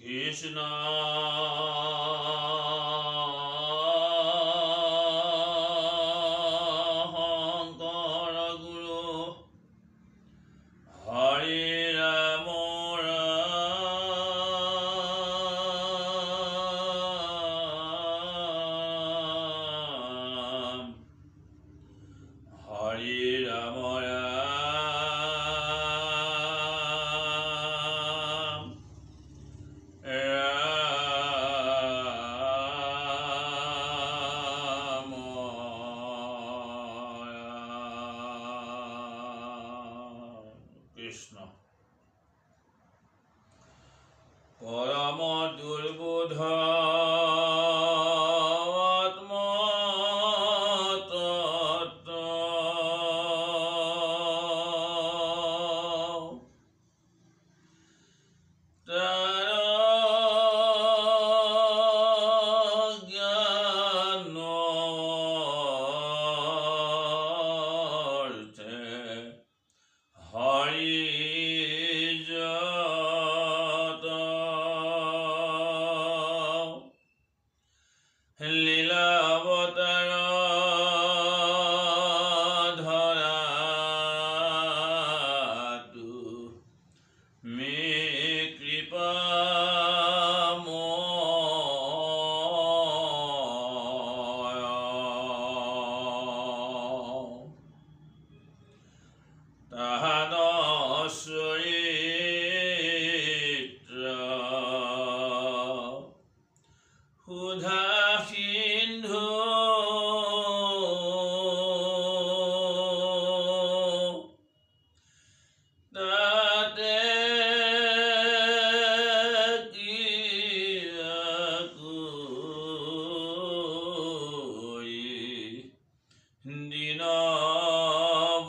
কৃষ্ণ শংকৰ গুৰু হৰি ৰাম ৰাম হৰি ৰাম কৃষ্ণ পৰম দুৰ্বোধ আত্মতত্ত্ব তাৰ জ্ঞানৰ্থে হৰি লীলা অৱতাৰ ধৰাটো মে কৃপা তাহাদ চৰিত্ৰ সুধা সিন্ধু তাতে দিন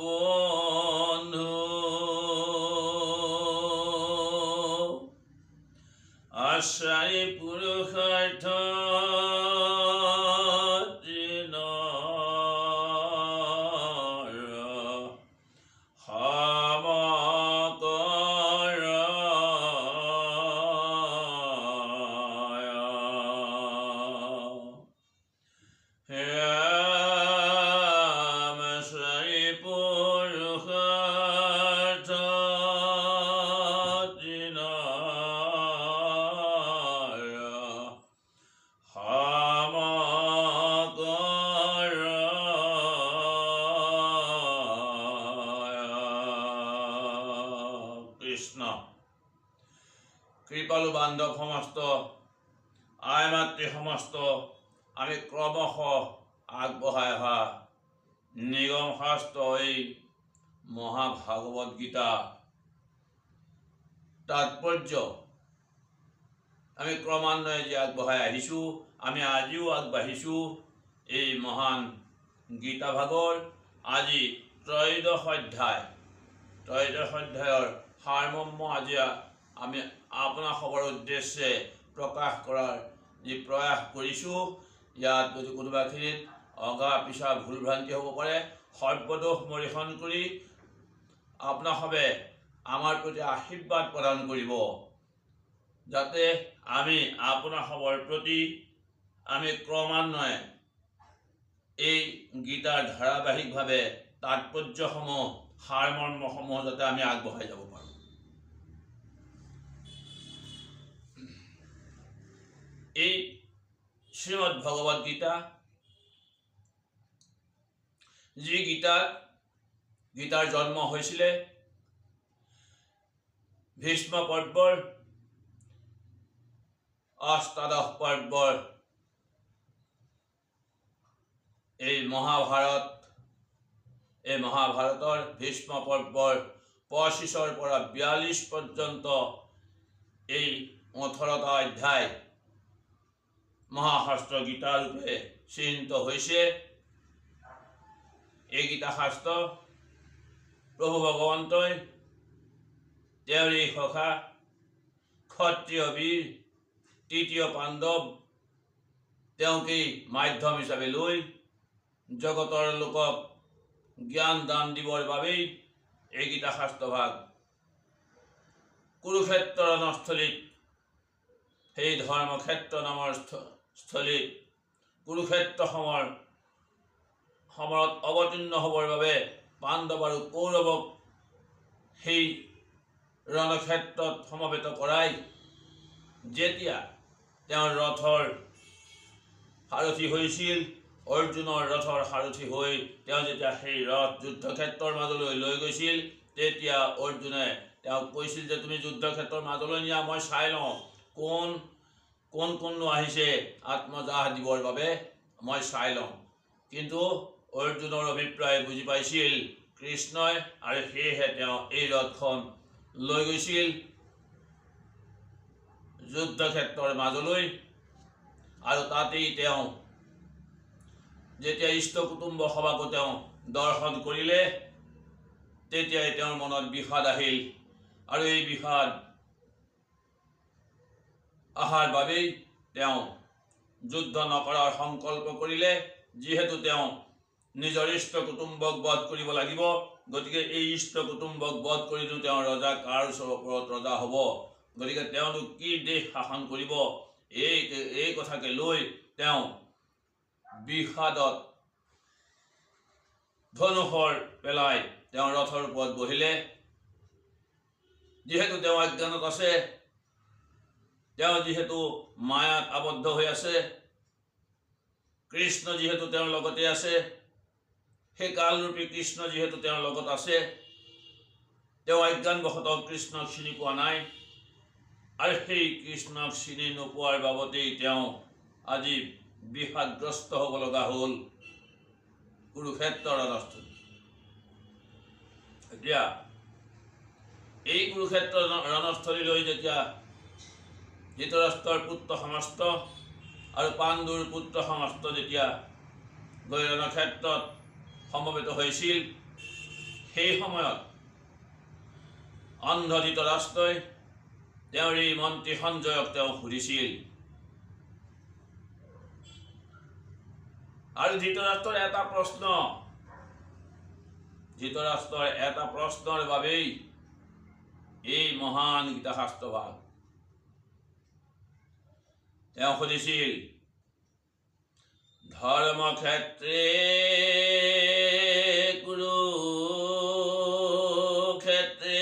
বন্ধু আশ্ৰয় পুৰুষাৰ্থ কৃষ্ণ কৃপালু বান্ধৱ সমস্ত আই মাতৃ সমস্ত আমি ক্ৰমশ আগবঢ়াই অহা নিগম শাস্ত্ৰ এই মহাভাগৱত গীতা তাৎপৰ্য আমি ক্ৰমান্বয়ে যে আগবঢ়াই আহিছোঁ, আমি আজিও আগবাঢ়িছোঁ এই মহান গীতা ভাগৰ আজি ত্ৰয়োদশ অধ্যায়ৰ সাৰমৰ্ম আজি আমি আপোনালোকৰ উদ্দেশ্যে প্ৰকাশ কৰাৰ যি প্ৰয়াস কৰিছোঁ। ইয়াত যদি কোনোবাখিনিত অগা পিছা ভুল ভ্ৰান্তি হ'ব পাৰে, সৰ্বদোষ মৰিহৰণ কৰি আপোনাসৱে আমাৰ প্ৰতি আশীৰ্বাদ প্ৰদান কৰিব, যাতে আমি আপোনাসৱৰ প্ৰতি আমি ক্ৰমান্বয়ে এই গীতাৰ ধাৰাবাহিকভাৱে তাৎপৰ্যসমূহ সাৰমৰ্মসমূহ যাতে আমি আগবঢ়াই যাব পাৰোঁ। এই শ্ৰীমদ ভগৱত গীতা, যি গীতাৰ জন্ম হৈছিলে ভীষ্ম পৰ্বৰ অষ্টাদশ পৰ্বৰ এই মহাভাৰতৰ ভীষ্ম পৰ্বৰ 25ৰ পৰা 42 পৰ্যন্ত এই 18টা অধ্যায় মহাশাস্ত্ৰ গীতা ৰূপে চিহ্নিত হৈছে। এই গীতা শাস্ত্ৰ প্ৰভু ভগৱন্তই তেওঁৰ এই সখা ক্ষত্ৰিয় বীৰ তৃতীয় পাণ্ডৱ তেওঁকেই মাধ্যম হিচাপে লৈ জগতৰ লোকক জ্ঞান দান দিবৰ বাবেই এই গীতা শাস্ত্ৰভাগ কুৰুক্ষেত্ৰ ৰণস্থলীত সেই ধৰ্মক্ষেত্ৰ নামৰ স্থলীত কুৰুক্ষেত্ৰ সমৰত অৱতীৰ্ণ হ'বৰ বাবে পাণ্ডৱ আৰু কৌৰৱক সেই ৰণক্ষেত্ৰত সমবেত কৰাই যেতিয়া তেওঁৰ ৰথৰ সাৰথি হৈছিল, অৰ্জুনৰ ৰথৰ সাৰথি হৈ তেওঁ যেতিয়া সেই ৰথ যুদ্ধক্ষেত্ৰৰ মাজলৈ লৈ গৈছিল, তেতিয়া অৰ্জুনে তেওঁক কৈছিল যে তুমি যুদ্ধক্ষেত্ৰৰ মাজলৈ নিয়া, মই চাই লওঁ কোননো আহিছে আত্মদাহ দিবৰ বাবে, মই চাই লওঁ। কিন্তু অৰ্জুনৰ অভিপ্ৰায় বুজি পাইছিল কৃষ্ণই, আৰু সেয়েহে তেওঁ এই ৰথখন লৈ গৈছিল যুদ্ধক্ষেত্ৰৰ মাজলৈ। আৰু তাতেই তেওঁ যেতিয়া ইষ্ট কুটুম্ব সভাকো তেওঁ দৰ্শন কৰিলে, তেতিয়াই তেওঁৰ মনত বিষাদ আহিল, আৰু এই বিষাদ অহাৰ বাবেই তেওঁ যুদ্ধ নকৰাৰ সংকল্প কৰিলে। যিহেতু তেওঁ নিজৰ ইষ্ট কুটুম্বক বধ কৰিব লাগিব, গতিকে এই ইষ্ট কুটুম্বক বধ কৰিতো তেওঁ ৰজা কাৰ ওপৰত ৰজা হ'ব, গতিকে তেওঁনো কি দেশ শাসন কৰিব, এই কথাকে লৈ তেওঁ বিষাদত ধনুষৰ পেলাই তেওঁ ৰথৰ ওপৰত বহিলে। যিহেতু তেওঁ অজ্ঞানত আছে, তেওঁ যিহেতু মায়াত আবদ্ধ হৈ আছে, কৃষ্ণ যিহেতু তেওঁৰ লগতে আছে, সেই কালৰূপী কৃষ্ণ যিহেতু তেওঁৰ লগত আছে, তেওঁ অজ্ঞানবশতঃ কৃষ্ণক চিনি পোৱা নাই, আৰু সেই কৃষ্ণক চিনি নোপোৱাৰ বাবতেই তেওঁ আজি বিষাদগ্ৰস্ত হ'ব লগা হ'ল কুৰুক্ষেত্ৰ ৰণস্থলী। এতিয়া এই কুৰুক্ষেত্ৰ ৰণস্থলীলৈ যেতিয়া ধৃতৰাষ্ট্ৰৰ পুত্ৰ সমস্ত আৰু পাণ্ডুৰ পুত্ৰ সমস্ত যেতিয়া গৈ ৰণক্ষেত্ৰত সমবেত হৈছিল, সেই সময়ত অন্ধ ধৃতৰাষ্ট্ৰই তেওঁৰ এই মন্ত্ৰী সঞ্জয়ক তেওঁ সুধিছিল, আৰু ধৃতৰাষ্ট্ৰৰ এটা প্ৰশ্নৰ বাবেই এই মহান গীতা শাস্ত্ৰভাগ। তেওঁ সুধিছিল, ধৰ্মক্ষেত্ৰে কুৰুক্ষেত্ৰে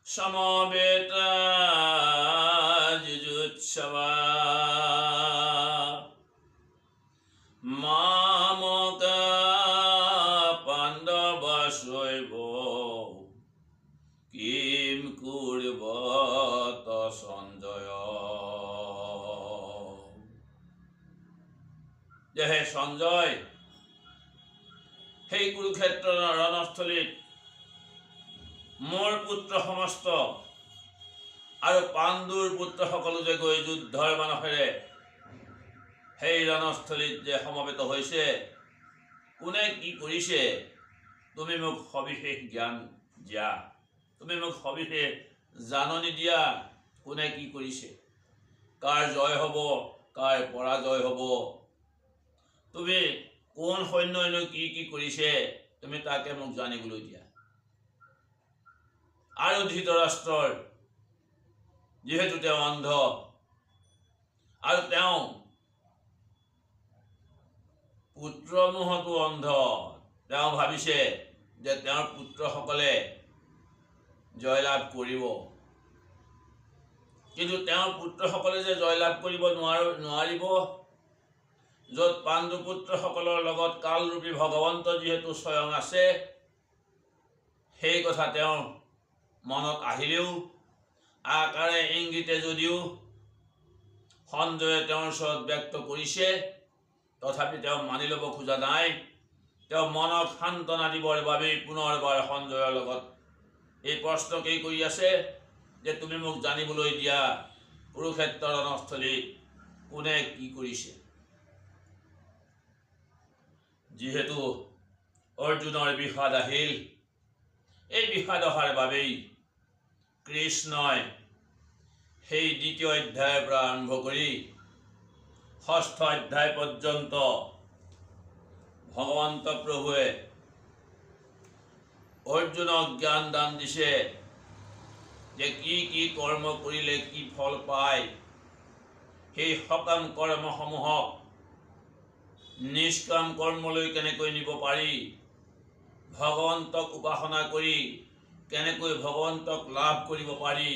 সমবেতা যুযুৎসৱা মামকা পাণ্ডৱস্যৈব কিম কুৰ্বত সঞ্জয়। যে হে সঞ্জয়, সেই কুৰুক্ষেত্ৰ ৰণস্থলীত মোৰ পুত্ৰ সমস্ত আৰু পাণ্ডুৰ পুত্ৰসকলো যে গৈ যুদ্ধৰ মানসেৰে সেই ৰণস্থলীত যে সমবেত হৈছে, কোনে কি কৰিছে তুমি মোক সবিশেষ জ্ঞান দিয়া, তুমি মোক সবিশেষ জাননী দিয়া, কোনে কি কৰিছে, কাৰ জয় হ'ব, কাৰ পৰাজয় হ'ব, তুমি কোন সৈন্যইনো কি কি কৰিছে, তুমি তাকে মোক জানিবলৈ দিয়া। আৰু ধৃতৰাষ্ট্ৰৰ যিহেতু তেওঁ অন্ধ, আৰু তেওঁ পুত্ৰমোহতো অন্ধ, তেওঁ ভাবিছে যে তেওঁৰ পুত্ৰসকলে জয়লাভ কৰিব, কিন্তু তেওঁৰ পুত্ৰসকলে যে জয়লাভ কৰিব নোৱাৰিব, য'ত পাণ্ডুপুত্ৰসকলৰ লগত কালৰূপী ভগৱন্ত যিহেতু স্বয়ং আছে, সেই কথা তেওঁৰ মনত আহিলেও আকাৰে ইংগিতে যদিও সঞ্জয়ে তেওঁৰ ওচৰত ব্যক্ত কৰিছে, তথাপি তেওঁ মানি ল'ব খোজা নাই। তেওঁ মনক সান্তনা দিবৰ বাবেই পুনৰবাৰ সঞ্জয়ৰ লগত এই প্ৰশ্নকেই কৰি আছে যে তুমি মোক জানিবলৈ দিয়া, কুৰুক্ষেত্ৰ ৰণস্থলীত কোনে কি কৰিছে। যিহেতু অৰ্জুনৰ বিষাদ আহিল, এই বিষাদ অহাৰ বাবেই কৃষ্ণই সেই দ্বিতীয় অধ্যায়ৰ পৰা আৰম্ভ কৰি ষষ্ঠ অধ্যায় পৰ্যন্ত ভগৱন্ত প্ৰভুৱে অৰ্জুনক জ্ঞান দান দিছে যে কি কি কৰ্ম কৰিলে কি ফল পায়, সেই সকাম কৰ্মসমূহক নিষ্কাম কৰ্মলৈ কেনেকৈ নিব পাৰি, ভগৱন্তক উপাসনা কৰি কেনেকৈ ভগৱন্তক লাভ কৰিব পাৰি,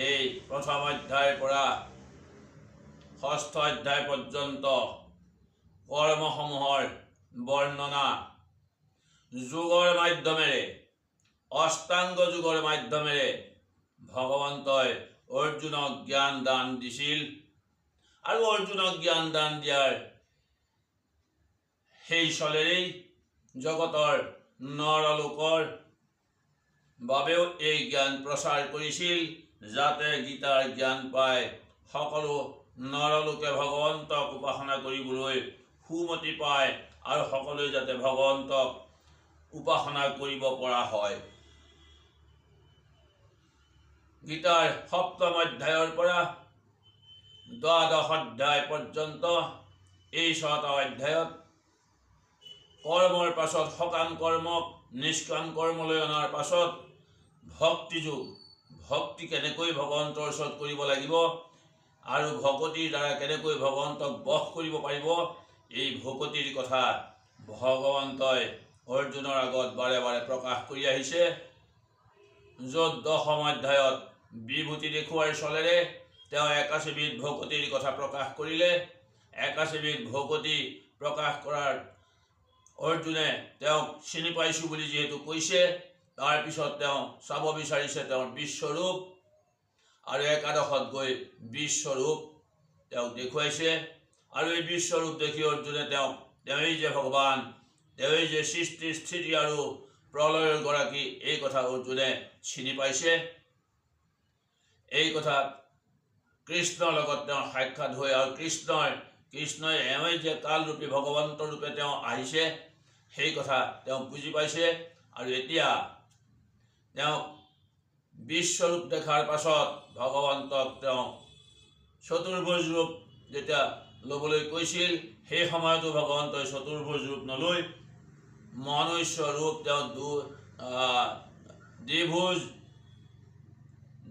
এই প্ৰথম অধ্যায়ৰ পৰা ষষ্ঠ অধ্যায় পৰ্যন্ত কৰ্মসমূহৰ বৰ্ণনা যোগৰ মাধ্যমেৰে, অষ্টাংগ যোগৰ মাধ্যমেৰে ভগৱন্তই অৰ্জুনক জ্ঞান দান দিছিল। আৰু অৰ্জুনক জ্ঞান দান দিয়াৰ সেই চলেৰেই জগতৰ নৰলোকৰ বাবেও এই জ্ঞান প্ৰচাৰ কৰিছিল, যাতে গীতাৰ জ্ঞান পাই সকলো নৰলোকে ভগৱন্তক উপাসনা কৰিবলৈ সুমতি পায় আৰু সকলোৱে যাতে ভগৱন্তক উপাসনা কৰিব পৰা হয়। গীতাৰ সপ্তম অধ্যায়ৰ পৰা দ্বাদশ অধ্যায় পৰ্যন্ত এই 6টা অধ্যায়ত কৰ্মৰ পাছত সকাম কৰ্মক নিষ্কাম কৰ্মলৈ অনাৰ পাছত ভক্তি যোগ, ভক্তি কেনেকৈ ভগৱন্তৰ ওচৰত কৰিব লাগিব আৰু ভকতিৰ দ্বাৰা কেনেকৈ ভগৱন্তক বশ কৰিব পাৰিব, এই ভকতিৰ কথা ভগৱন্তই অৰ্জুনৰ আগত বাৰে বাৰে প্ৰকাশ কৰি আহিছে। য'ত দশম অধ্যায়ত বিভূতি দেখুৱাৰ চলেৰে তেওঁ 81বিধ ভকতিৰ কথা প্ৰকাশ কৰিলে। 81বিধ ভকতি প্ৰকাশ কৰাৰ অৰ্জুনে তেওঁক চিনি পাইছোঁ বুলি যিহেতু কৈছে, তাৰপিছত তেওঁ চাব বিচাৰিছে তেওঁৰ বিশ্বৰূপ, আৰু একাদশত গৈ বিশ্বৰূপ তেওঁক দেখুৱাইছে। আৰু এই বিশ্বৰূপ দেখি অৰ্জুনে তেওঁৱেই যে ভগৱান, তেওঁৱেই যে সৃষ্টি স্থিতি আৰু প্ৰলয়ৰ গৰাকী, এই কথা অৰ্জুনে চিনি পাইছে। এই কথা কৃষ্ণৰ লগত তেওঁৰ সাক্ষাৎ হৈ আৰু কৃষ্ণই এওঁই যে কালৰূপী ভগৱন্তৰ ৰূপে তেওঁ আহিছে, সেই কথা তেওঁ বুজি পাইছে। আৰু এতিয়া তেওঁ বিশ্বৰূপ দেখাৰ পাছত ভগৱন্তক তেওঁ চতুৰ্ভুজ ৰূপ যেতিয়া ল'বলৈ কৈছিল, সেই সময়তো ভগৱন্তই চতুৰ্ভুজ ৰূপ নলৈ মনুষ্য ৰূপ তেওঁ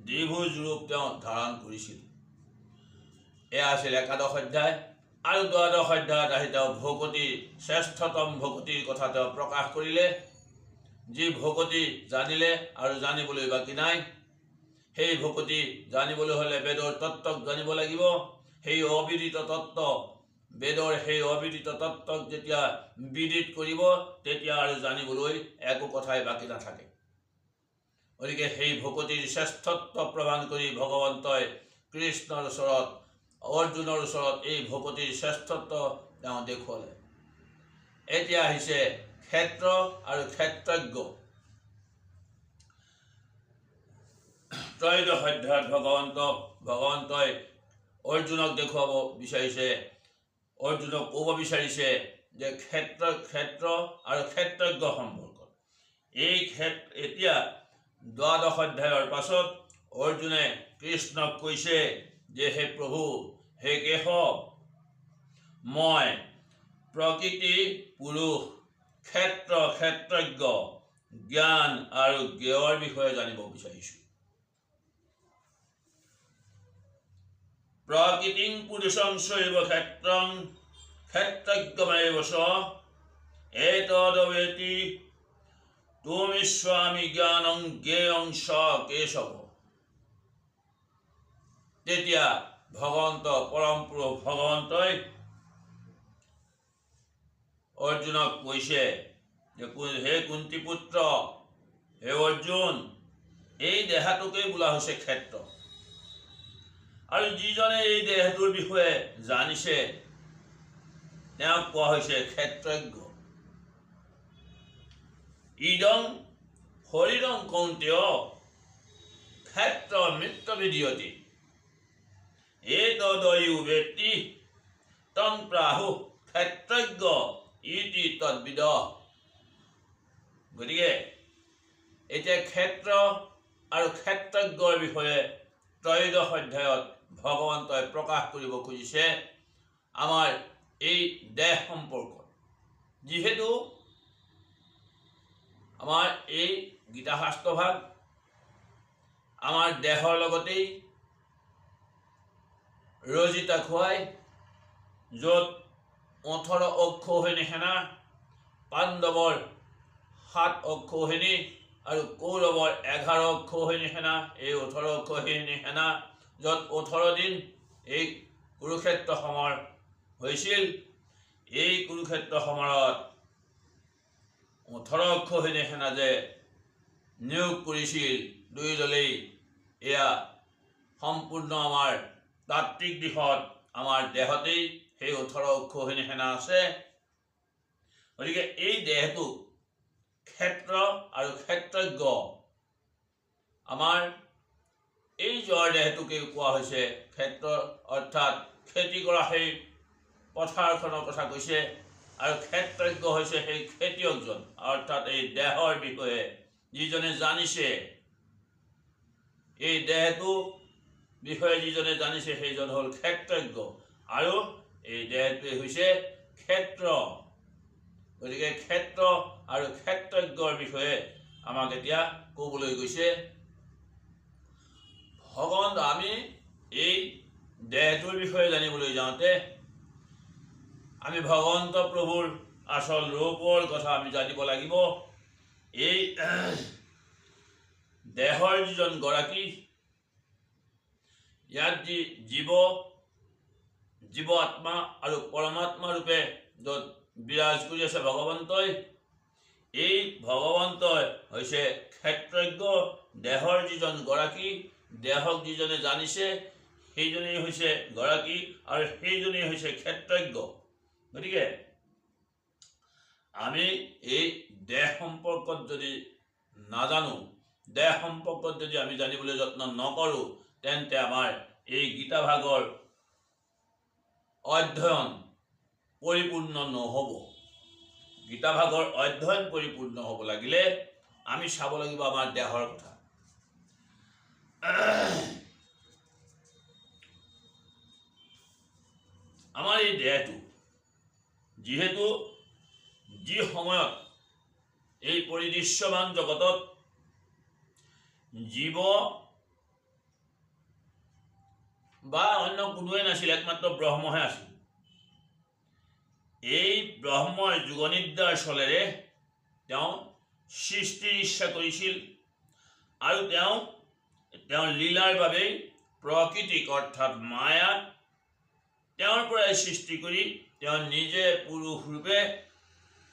দ্বিভুজ ৰূপ তেওঁ ধাৰণ কৰিছিল। এয়া আছিল একাদশ অধ্যায়। আৰু দ্বাদশ অধ্যায়ত আহি তেওঁ ভকতি, শ্ৰেষ্ঠতম ভকতিৰ কথা তেওঁ প্ৰকাশ কৰিলে। যি ভকতি জানিলে আৰু জানিবলৈ বাকী নাই, সেই ভকতি জানিবলৈ হ'লে বেদৰ তত্ত্বক জানিব লাগিব। সেই অবিদিত তত্ত্ব, বেদৰ সেই অবিদিত তত্ত্বক যেতিয়া বিদিত কৰিব, তেতিয়া আৰু জানিবলৈ একো কথাই বাকী নাথাকে। গতিকে সেই ভকতিৰ শ্ৰেষ্ঠত্ব প্ৰমাণ কৰি ভগৱন্তই কৃষ্ণৰ ওচৰত, অৰ্জুনৰ ওচৰত এই ভকতিৰ শ্ৰেষ্ঠত্ব তেওঁ দেখুৱালে। এতিয়া আহিছে ক্ষেত্ৰ আৰু ক্ষেত্ৰজ্ঞ। ত্ৰয়োদশ অধ্যায়ত ভগৱন্তই অৰ্জুনক দেখুৱাব বিচাৰিছে, অৰ্জুনক ক'ব বিচাৰিছে যে ক্ষেত্ৰ আৰু ক্ষেত্ৰজ্ঞ সম্পৰ্কত। এতিয়া দ্বাদশ অধ্যায়ৰ পাছত অৰ্জুনে কৃষ্ণক কৈছে যে হে প্ৰভু, হে কেশৱ, মই প্ৰকৃতি পুৰুষ, ক্ষেত্ৰজ্ঞ, জ্ঞান আৰু জ্ঞেয়ৰ বিষয়ে জানিব বিচাৰিছোঁ। প্ৰকৃতিং পুৰুষং চৈব ক্ষেত্ৰং ক্ষেত্ৰজ্ঞমেব চ এতদ্বেতি ত্বমিস্বামি জ্ঞানং জ্ঞেয়ং চ কেশৱ। তেতিয়া পৰম পুৰুষ ভগৱন্তই অৰ্জুনক কৈছে যে হে কুন্তি পুত্ৰ, হে অৰ্জুন, এই দেহাটোকেই বোলা হৈছে ক্ষেত্ৰ। আৰু যিজনে এই দেহটোৰ বিষয়ে জানিছে তেওঁক কোৱা হৈছে ক্ষেত্ৰজ্ঞ। ইদং শৰীৰং কৌন্তেয় ক্ষেত্ৰ মৃত্যবিদীয়তে এতদ্বয়ো বেত্তি তং প্ৰাহুঃ ক্ষেত্ৰজ্ঞ ইতি তদ্বিদঃ। গতিকে এতিয়া ক্ষেত্ৰ আৰু ক্ষেত্ৰজ্ঞৰ বিষয়ে ত্ৰয়োদশ অধ্যায়ত ভগৱন্তই প্ৰকাশ কৰিব খুজিছে আমাৰ এই দেহ সম্পৰ্কত। যিহেতু আমাৰ এই গীতা শাস্ত্ৰভাগ আমাৰ দেহৰ লগতেই ৰজিতা খুৱাই, য'ত 18 অক্ষৌহিণী সেনা, পাণ্ডৱৰ 7 অক্ষৌহিণী আৰু কৌৰৱৰ 11 অক্ষৌহিণী সেনা, এই 18 অক্ষৌহিণী সেনা, য'ত 18 দিন এই কুৰুক্ষেত্ৰ সমৰ হৈছিল। এই কুৰুক্ষেত্ৰ সমৰত 18 অক্ষৌহিণী সেনা যে নিয়োগ কৰিছিল দুই দলেই, এয়া সম্পূৰ্ণ আমাৰ তাত্ত্বিক দিশত আমাৰ দেহতেই সেই 18 অক্ষৌহিণী সেনা আছে। গতিকে এই দেহটো ক্ষেত্ৰ আৰু ক্ষেত্ৰজ্ঞ, আমাৰ এই জৰ দেহটোকে কোৱা হৈছে ক্ষেত্ৰ, অৰ্থাৎ খেতি কৰা সেই পথাৰখনৰ কথা কৈছে, আৰু ক্ষেত্ৰজ্ঞ হৈছে সেই খেতিয়কজন, অৰ্থাৎ এই দেহৰ বিষয়ে যিজনে জানিছে, এই দেহটো বিষয়ে যিজনে জানিছে সেইজন হ'ল ক্ষেত্ৰজ্ঞ, আৰু এই দেহটোৱে হৈছে ক্ষেত্ৰ। গতিকে ক্ষেত্ৰ আৰু ক্ষেত্ৰজ্ঞৰ বিষয়ে আমাক এতিয়া ক'বলৈ গৈছে। ভগৱন্ত, আমি এই দেহটোৰ বিষয়ে জানিবলৈ যাওঁতে আমি ভগৱন্ত প্ৰভুৰ আচল ৰূপৰ কথা আমি জানিব লাগিব। এই দেহৰ যিজন গৰাকী, ইয়াত যি জীৱ আত্মা আৰু পৰমাত্মা ৰূপে য'ত বিৰাজ কৰি আছে ভগৱন্তই, এই ভগৱন্তই হৈছে ক্ষেত্ৰজ্ঞ। দেহৰ যিজন গৰাকী, দেহক যিজনে জানিছে সেইজনেই হৈছে গৰাকী, আৰু সেইজনেই হৈছে ক্ষেত্ৰজ্ঞ। গতিকে আমি এই দেহ সম্পৰ্কত যদি নাজানো, দেহ সম্পৰ্কত যদি আমি জানিবলৈ যত্ন নকৰোঁ, তেন্তে আমাৰ এই গীতা ভাগৰ অধ্যয়ন পৰিপূৰ্ণ নহ'ব। গীতা ভাগৰ অধ্যয়ন পৰিপূৰ্ণ হ'ব লাগিলে আমি চাব লাগিব আমাৰ দেহৰ কথা। আমাৰ এই দেহটো যিহেতু যি সময়ত এই পৰিদৃশ্যমান জগতত জীৱ বা অন্য কোনোৱে নাছিল, একমাত্ৰ ব্ৰহ্মহে আছিল। এই ব্ৰহ্মই যোগনিদ্ৰাৰ চলেৰে তেওঁ সৃষ্টিৰ ইচ্ছা কৰিছিল, আৰু তেওঁৰ লীলাৰ বাবেই প্ৰকৃতিক অৰ্থাৎ মায়াক তেওঁৰ পৰাই সৃষ্টি কৰি তেওঁ নিজে পুৰুষ ৰূপে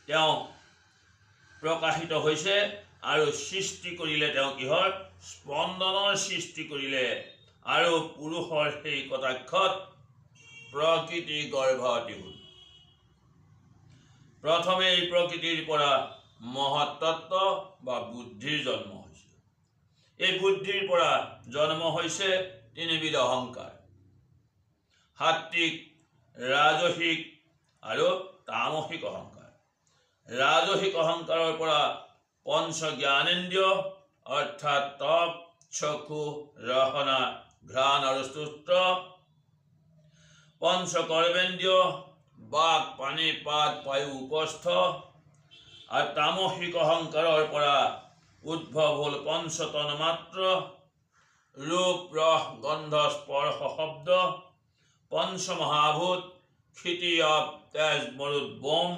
তেওঁ প্ৰকাশিত হৈছে, আৰু সৃষ্টি কৰিলে তেওঁ কিহৰ? স্পন্দনৰ সৃষ্টি কৰিলে, আৰু পুৰুষৰ সেই কটাক্ষত প্ৰকৃতি গৰ্ভৱতী হ'ল। প্ৰথমে এই প্ৰকৃতিৰ পৰা মহত্তত্ব বা বুদ্ধিৰ জন্ম হৈছে। এই বুদ্ধিৰ পৰা জন্ম হৈছে তিনিবিধ অহংকাৰ, সাত্বিক, ৰাজসিক আৰু তামসিক অহংকাৰ। ৰাজসিক অহংকাৰৰ পৰা পঞ্চ জ্ঞানেন্দ্ৰিয় অৰ্থাৎ ত্বক, চক্ষু, ৰসনা, ঘ্ৰাণ আৰু শ্ৰোত্ৰ, পঞ্চ কৰ্মেন্দ্ৰিয় বাক, পানী, পাত, বায়ু, উপস্থ, আৰু তামসিক অহংকাৰৰ পৰা উদ্ভৱ হ'ল পঞ্চ তন্মাত্ৰ, ৰূপ, ৰস, গন্ধ, স্পৰ্শ, শব্দ, পঞ্চ মহাভূত, ক্ষিতি, আপ, তেজ, মৰুত, বোম।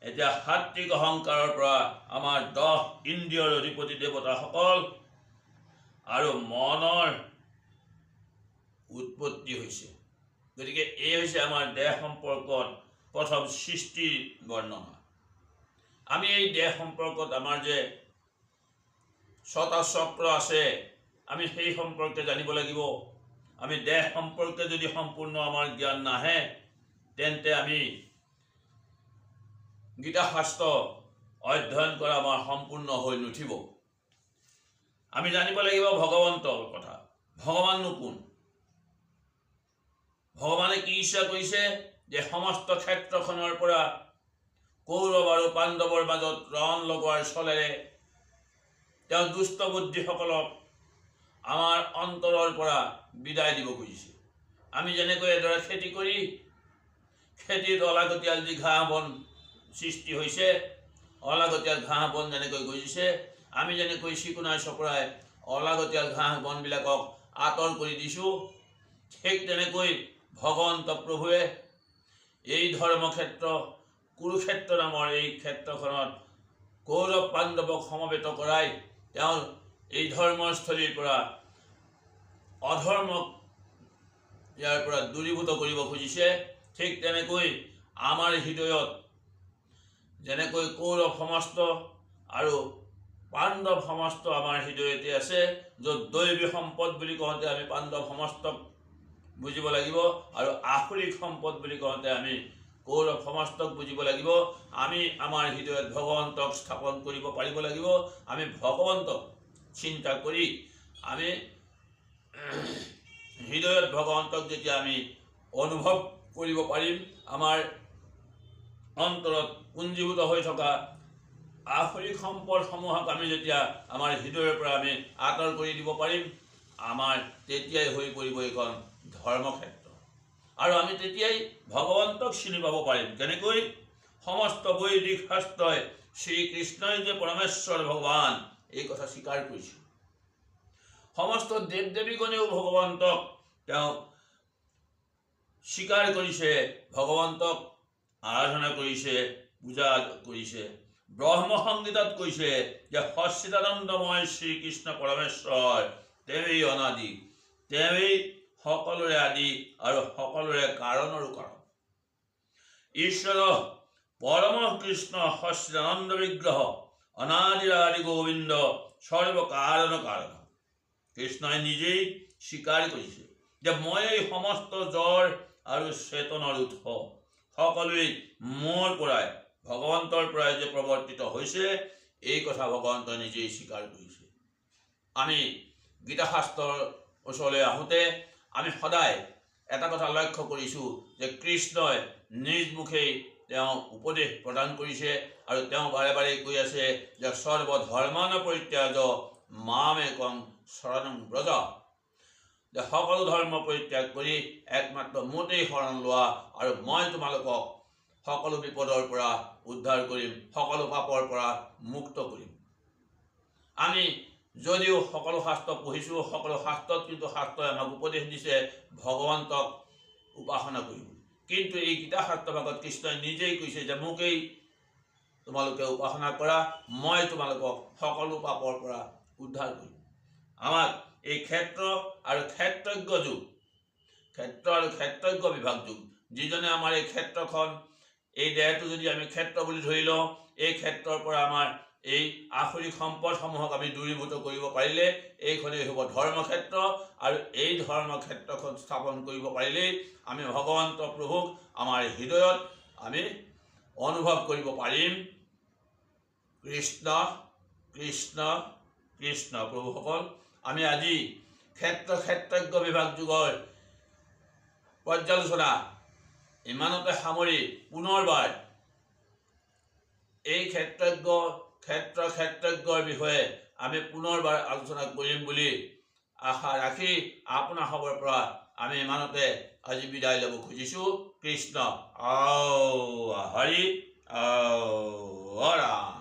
এতিয়া সাত্বিক অহংকাৰৰ পৰা আমাৰ 10 ইন্দ্ৰিয়ৰ অধিপতি দেৱতাসকল আৰু মনৰ উৎপত্তি হৈছে। গতিকে এই হৈছে আমাৰ দেহ সম্পৰ্কত প্ৰথম সৃষ্টিৰ বৰ্ণনা। আমি এই দেহ সম্পৰ্কত আমাৰ যে 6টা চক্ৰ আছে, আমি সেই সম্পৰ্কে জানিব লাগিব। আমি দেহ সম্পৰ্কে যদি সম্পূৰ্ণ আমাৰ জ্ঞান নাহে, তেন্তে আমি গীতা শাস্ত্ৰ অধ্যয়ন কৰা আমাৰ সম্পূৰ্ণ হৈ নুঠিব। আমি জানিব লাগিব ভগৱন্তৰ কথা। ভগৱাননো কোন? ভগৱানে কি ইচ্ছা কৰিছে যে সমস্ত ক্ষেত্ৰখনৰ পৰা কৌৰৱ আৰু পাণ্ডৱৰ মাজত ৰণ লগোৱাৰ চলেৰে তেওঁ দুষ্ট বুদ্ধিসকলক আমাৰ অন্তৰৰ পৰা বিদায় দিব খুজিছে। আমি যেনেকৈ এডৰা খেতি কৰি খেতিত অলাগতিয়াল যি ঘাঁহ বন সৃষ্টি হৈছে, অলাগতিয়াল ঘাঁহ বন যেনেকৈ গজিছে, আমি যেনেকৈ চিকুণাই চপৰাই অলাগতিয়াল ঘাঁহ বনবিলাকক আঁতৰ কৰি দিছোঁ। ঠিক তেনেকৈ ভগৱন্ত প্ৰভুৱে এই ধৰ্মক্ষেত্ৰ কুৰুক্ষেত্ৰ নামৰ এই ক্ষেত্ৰখনত কৌৰৱ পাণ্ডৱক সমবেত কৰাই তেওঁ এই ধৰ্মস্থলীৰ পৰা অধৰ্মক ইয়াৰ পৰা দূৰীভূত কৰিব খুজিছে। ঠিক তেনেকৈ আমাৰ হৃদয়ত যেনেকৈ কৌৰৱ সমস্ত আৰু পাণ্ডৱ সমস্ত আমাৰ হৃদয়তে আছে, য'ত দৈবী সম্পদ বুলি কওঁতে আমি পাণ্ডৱ সমস্তক বুজিব লাগিব আৰু আসুৰিক সম্পদ বুলি কওঁতে আমি কৌৰৱ সমস্তক বুজিব লাগিব। আমি আমাৰ হৃদয়ত ভগৱন্তক স্থাপন কৰিব পাৰিব লাগিব। আমি ভগৱন্তক চিন্তা কৰি আমি হৃদয়ত ভগৱন্তক যেতিয়া আমি অনুভৱ কৰিব পাৰিম, আমাৰ অন্তৰত পুঞ্জীভূত হৈ থকা আসুৰিক সম্পদসমূহক আমি যেতিয়া আমাৰ হৃদয়ৰ পৰা আমি আঁতৰ কৰি দিব পাৰিম, আমাৰ তেতিয়াই হৈ পৰিব এইখন ধৰ্মক্ষেত্ৰ। আৰু আমি তেতিয়াই ভগৱন্তক চিনি পাব পাৰিম। কেনেকৈ? সমস্ত বৈদিক শাস্ত্ৰই শ্ৰীকৃষ্ণই যে পৰমেশ্বৰ ভগৱান এই কথা স্বীকাৰ কৰিছে। সমস্ত দেৱ দেৱীগণেও ভগৱন্তক তেওঁ স্বীকাৰ কৰিছে, ভগৱন্তক আৰাধনা কৰিছে, পূজা কৰিছে। ব্ৰহ্ম সংগীতত কৈছে যে সচ্চিদানন্দময় শ্ৰীকৃষ্ণ পৰমেশ্বৰ তেওঁৱেই অনাদি, তেওঁৱেই সকলোৰে আদি আৰু সকলোৰে কাৰণৰো কাৰণ। ঈশ্বৰ পৰম কৃষ্ণ সচ্চিদানন্দ বিগ্ৰহ অনাদিৰ আদি গোবিন্দ সৰ্ব কাৰণ কাৰণ। কৃষ্ণই নিজেই স্বীকাৰ কৰিছে যে মই এই সমস্ত জড় আৰু চেতনৰ উৎস, সকলোৱেই মোৰ পৰাই ভগৱন্তৰ পৰাই যে প্ৰৱৰ্তিত হৈছে, এই কথা ভগৱন্তই নিজেই স্বীকাৰ কৰিছে। আমি গীতাশাস্ত্ৰৰ ওচৰলৈ আহোঁতে আমি সদায় এটা কথা লক্ষ্য কৰিছোঁ যে কৃষ্ণই নিজ মুখেই তেওঁ উপদেশ প্ৰদান কৰিছে আৰু তেওঁ বাৰে বাৰে কৈ আছে যে সৰ্বধৰ্মান পৰিত্যাজ মামেকং শৰণং ব্ৰজ, যে সকলো ধৰ্ম পৰিত্যাগ কৰি একমাত্ৰ মোতেই শৰণ লোৱা আৰু মই তোমালোকক সকলো বিপদৰ পৰা উদ্ধাৰ কৰিম, সকলো পাপৰ পৰা মুক্ত কৰিম। আমি যদিও সকলো শাস্ত্ৰ পঢ়িছোঁ, সকলো শাস্ত্ৰত কিন্তু শাস্ত্ৰই আমাক উপদেশ দিছে ভগৱন্তক উপাসনা কৰিব। কিন্তু এই গীতা শাস্ত্ৰ ভাগত কৃষ্ণই নিজেই কৈছে যে মোকেই তোমালোকে উপাসনা কৰা, মই তোমালোকক সকলো পাপৰ পৰা উদ্ধাৰ কৰিম। আমাক এই ক্ষেত্ৰ আৰু ক্ষেত্ৰজ্ঞ যুগ, ক্ষেত্ৰ আৰু ক্ষেত্ৰজ্ঞ বিভাগ যুগ, যিজনে আমাৰ এই ক্ষেত্ৰখন, এই দেহটো যদি আমি ক্ষেত্ৰ বুলি ধৰি লওঁ, এই ক্ষেত্ৰৰ পৰা আমাৰ এই আসুৰিক সম্পদসমূহক আমি দূৰীভূত কৰিব পাৰিলে এইখনেই হ'ব ধৰ্মক্ষেত্ৰ। আৰু এই ধৰ্মক্ষেত্ৰখন স্থাপন কৰিব পাৰিলেই আমি ভগৱন্ত প্ৰভুক আমাৰ হৃদয়ত আমি অনুভৱ কৰিব পাৰিম। কৃষ্ণ কৃষ্ণ কৃষ্ণ। প্ৰভুসকল, আমি আজি ক্ষেত্ৰজ্ঞ বিভাগ যুগৰ পৰ্যালোচনা ইমানতে সামৰি পুনৰবাৰ এই ক্ষেত্ৰজ্ঞৰ বিষয়ে আমি পুনৰবাৰ আলোচনা কৰিম বুলি আশা ৰাখি আপোনাৰ খবৰ পৰা আমি ইমানতে আজি বিদায় ল'ব খুজিছোঁ। কৃষ্ণ হৰি ৰাম।